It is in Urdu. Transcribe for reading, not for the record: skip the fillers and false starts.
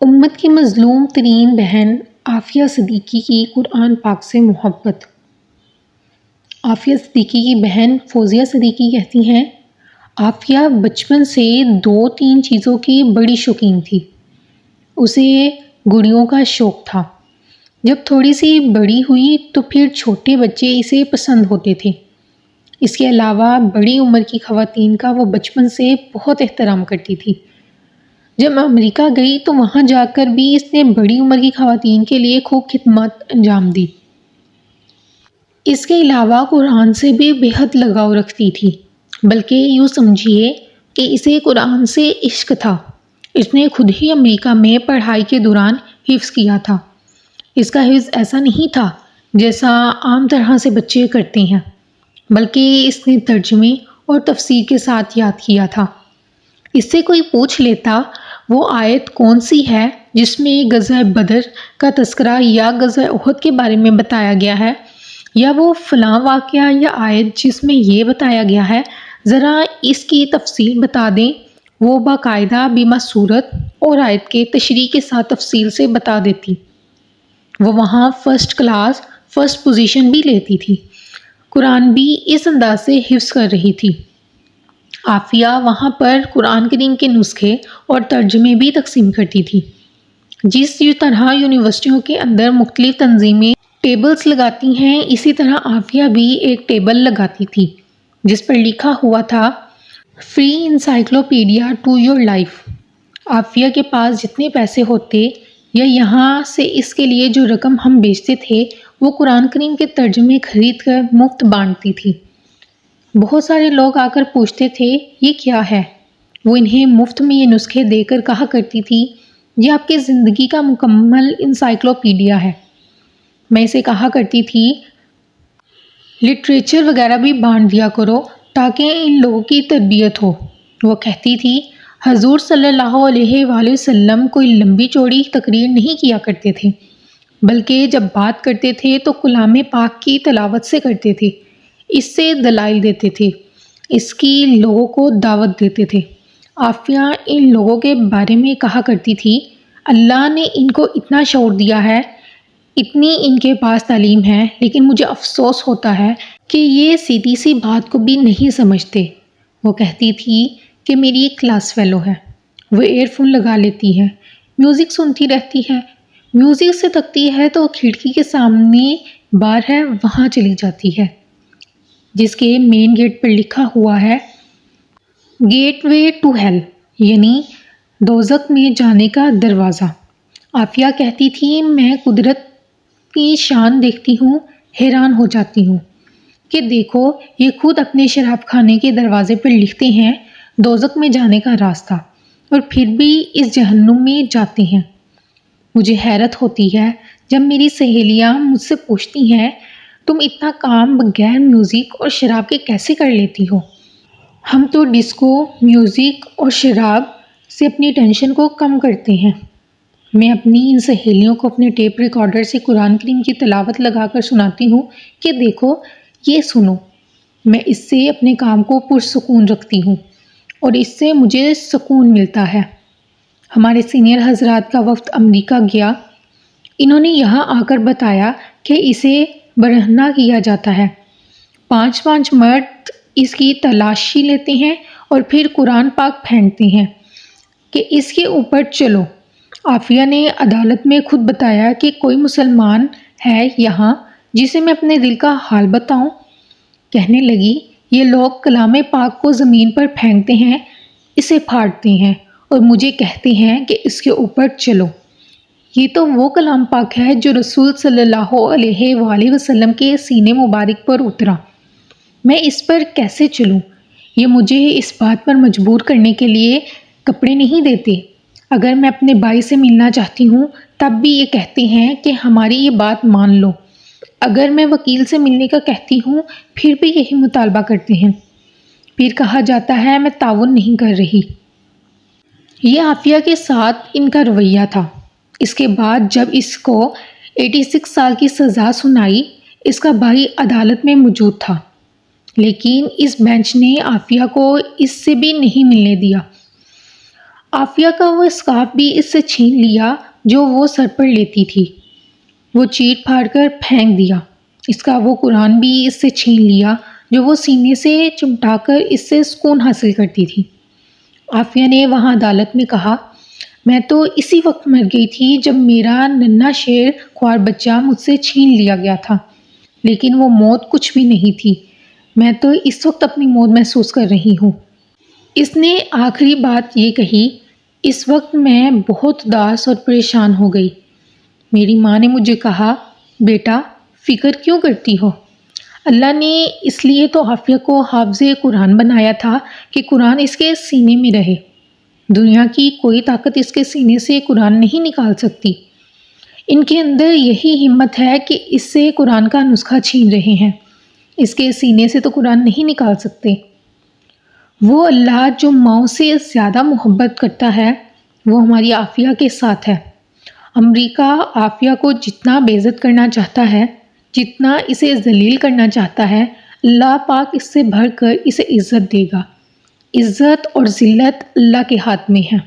امت کی مظلوم ترین بہن عافیہ صدیقی کی قرآن پاک سے محبت۔ عافیہ صدیقی کی بہن فوزیہ صدیقی کہتی ہیں، عافیہ بچپن سے 2-3 چیزوں کی بڑی شوقین تھی۔ اسے گڑیوں کا شوق تھا۔ جب تھوڑی سی بڑی ہوئی تو پھر چھوٹے بچے اسے پسند ہوتے تھے۔ اس کے علاوہ بڑی عمر کی خواتین کا وہ بچپن سے بہت احترام کرتی تھی۔ جب امریکہ گئی تو وہاں جا کر بھی اس نے بڑی عمر کی خواتین کے لیے خوب خدمات انجام دی۔ اس کے علاوہ قرآن سے بھی بے حد لگاؤ رکھتی تھی، بلکہ یوں سمجھیے کہ اسے قرآن سے عشق تھا۔ اس نے خود ہی امریکہ میں پڑھائی کے دوران حفظ کیا تھا۔ اس کا حفظ ایسا نہیں تھا جیسا عام طرح سے بچے کرتے ہیں، بلکہ اس نے ترجمے اور تفسیر کے ساتھ یاد کیا تھا۔ اس سے کوئی پوچھ لیتا وہ آیت کون سی ہے جس میں غزوہ بدر کا تذکرہ یا غزوہ احد کے بارے میں بتایا گیا ہے، یا وہ فلاں واقعہ یا آیت جس میں یہ بتایا گیا ہے، ذرا اس کی تفصیل بتا دیں، وہ باقاعدہ بما صورت اور آیت کے تشریح کے ساتھ تفصیل سے بتا دیتی۔ وہ وہاں فرسٹ کلاس فرسٹ پوزیشن بھی لیتی تھی۔ قرآن بھی اس انداز سے حفظ کر رہی تھی۔ عافیہ وہاں پر قرآن کریم کے نسخے اور ترجمے بھی تقسیم کرتی تھی۔ جس طرح یونیورسٹیوں کے اندر مختلف تنظیمیں ٹیبلز لگاتی ہیں، اسی طرح عافیہ بھی ایک ٹیبل لگاتی تھی جس پر لکھا ہوا تھا free encyclopedia to your life. Aafia کے پاس جتنے پیسے ہوتے یا یہاں سے اس کے لیے جو رقم ہم بیچتے تھے، وہ قرآن کریم کے ترجمے خرید کر مفت بانٹتی تھی۔ بہت سارے لوگ آ کر پوچھتے تھے یہ کیا ہے؟ وہ انہیں مفت میں یہ نسخے دے کر کہا کرتی تھی یہ آپ کی زندگی کا مکمل انسائکلوپیڈیا ہے۔ میں اسے کہا کرتی تھی لٹریچر وغیرہ بھی بانٹ دیا کرو تاکہ ان لوگوں کی تربیت ہو۔ وہ کہتی تھی حضور صلی اللہ علیہ وآلہ وسلم کوئی لمبی چوڑی تقریر نہیں کیا کرتے تھے، بلکہ جب بات کرتے تھے تو کلام پاک کی تلاوت سے کرتے تھے، اس سے دلائل دیتے تھے، اس کی لوگوں کو دعوت دیتے تھے۔ عافیہ ان لوگوں کے بارے میں کہا کرتی تھی اللہ نے ان کو اتنا شعور دیا ہے، اتنی ان کے پاس تعلیم ہے، لیکن مجھے افسوس ہوتا ہے کہ یہ سیدھی سی بات کو بھی نہیں سمجھتے۔ وہ کہتی تھی کہ میری ایک کلاس فیلو ہے، وہ ایئر فون لگا لیتی ہے، میوزک سنتی رہتی ہے، میوزک سے تھکتی ہے تو کھڑکی کے سامنے بار ہے وہاں چلی جاتی ہے جس کے مین گیٹ پر لکھا ہوا ہے گیٹ وے ٹو ہیل، یعنی دوزخ میں جانے کا دروازہ۔ عافیہ کہتی تھی میں قدرت کی شان دیکھتی ہوں، حیران ہو جاتی ہوں کہ دیکھو یہ خود اپنے شراب خانے کے دروازے پر لکھتے ہیں دوزخ میں جانے کا راستہ، اور پھر بھی اس جہنم میں جاتے ہیں۔ مجھے حیرت ہوتی ہے جب میری سہیلیاں مجھ سے پوچھتی ہیں تم اتنا کام بغیر میوزک اور شراب کے کیسے کر لیتی ہو؟ ہم تو ڈسکو، میوزک اور شراب سے اپنی ٹینشن کو کم کرتے ہیں۔ میں اپنی ان سہیلیوں کو اپنے ٹیپ ریکارڈر سے قرآن کریم کی تلاوت لگا کر سناتی ہوں کہ دیکھو یہ سنو، میں اس سے اپنے کام کو پرسکون رکھتی ہوں اور اس سے مجھے سکون ملتا ہے۔ ہمارے سینئر حضرات کا وفد امریکہ گیا، انہوں نے یہاں آ کر بتایا کہ اسے برہنہ کیا جاتا ہے، 5 مرد اس کی تلاشی لیتے ہیں اور پھر قرآن پاک پھینکتے ہیں کہ اس کے اوپر چلو۔ عافیہ نے عدالت میں خود بتایا کہ کوئی مسلمان ہے یہاں جسے میں اپنے دل کا حال بتاؤں؟ کہنے لگی یہ لوگ کلام پاک کو زمین پر پھینکتے ہیں، اسے پھاڑتے ہیں اور مجھے کہتے ہیں کہ اس کے اوپر چلو۔ یہ تو وہ کلام پاک ہے جو رسول صلی اللہ علیہ وآلہ وسلم کے سینے مبارک پر اترا، میں اس پر کیسے چلوں؟ یہ مجھے اس بات پر مجبور کرنے کے لیے کپڑے نہیں دیتے۔ اگر میں اپنے بھائی سے ملنا چاہتی ہوں تب بھی یہ کہتے ہیں کہ ہماری یہ بات مان لو، اگر میں وکیل سے ملنے کا کہتی ہوں پھر بھی یہی مطالبہ کرتے ہیں، پھر کہا جاتا ہے میں تعاون نہیں کر رہی۔ یہ عافیہ کے ساتھ ان کا رویہ تھا۔ اس کے بعد جب اس کو 86 سال کی سزا سنائی، اس کا بھائی عدالت میں موجود تھا، لیکن اس بینچ نے عافیہ کو اس سے بھی نہیں ملنے دیا۔ عافیہ کا وہ اسکارف بھی اس سے چھین لیا جو وہ سر پر لیتی تھی، وہ چیٹ پھاڑ کر پھینک دیا۔ اس کا وہ قرآن بھی اس سے چھین لیا جو وہ سینے سے چمٹا کر اس سے سکون حاصل کرتی تھی۔ عافیہ نے وہاں عدالت میں کہا، میں تو اسی وقت مر گئی تھی جب میرا ننھا شیر خوار بچہ مجھ سے چھین لیا گیا تھا، لیکن وہ موت کچھ بھی نہیں تھی، میں تو اس وقت اپنی موت محسوس کر رہی ہوں۔ اس نے آخری بات یہ کہی، اس وقت میں بہت اداس اور پریشان ہو گئی۔ میری ماں نے مجھے کہا، بیٹا فکر کیوں کرتی ہو؟ اللہ نے اس لیے تو عافیہ کو حافظ قرآن بنایا تھا کہ قرآن اس کے سینے میں رہے۔ دنیا کی کوئی طاقت اس کے سینے سے قرآن نہیں نکال سکتی۔ ان کے اندر یہی ہمت ہے کہ اس سے قرآن کا نسخہ چھین رہے ہیں، اس کے سینے سے تو قرآن نہیں نکال سکتے۔ وہ اللہ جو ماؤں سے زیادہ محبت کرتا ہے وہ ہماری عافیہ کے ساتھ ہے۔ امریکہ عافیہ کو جتنا بے عزت کرنا چاہتا ہے، جتنا اسے ذلیل کرنا چاہتا ہے، اللہ پاک اس سے بڑھ کر اسے عزت دے گا۔ عزت اور ذلت اللہ کے ہاتھ میں ہے۔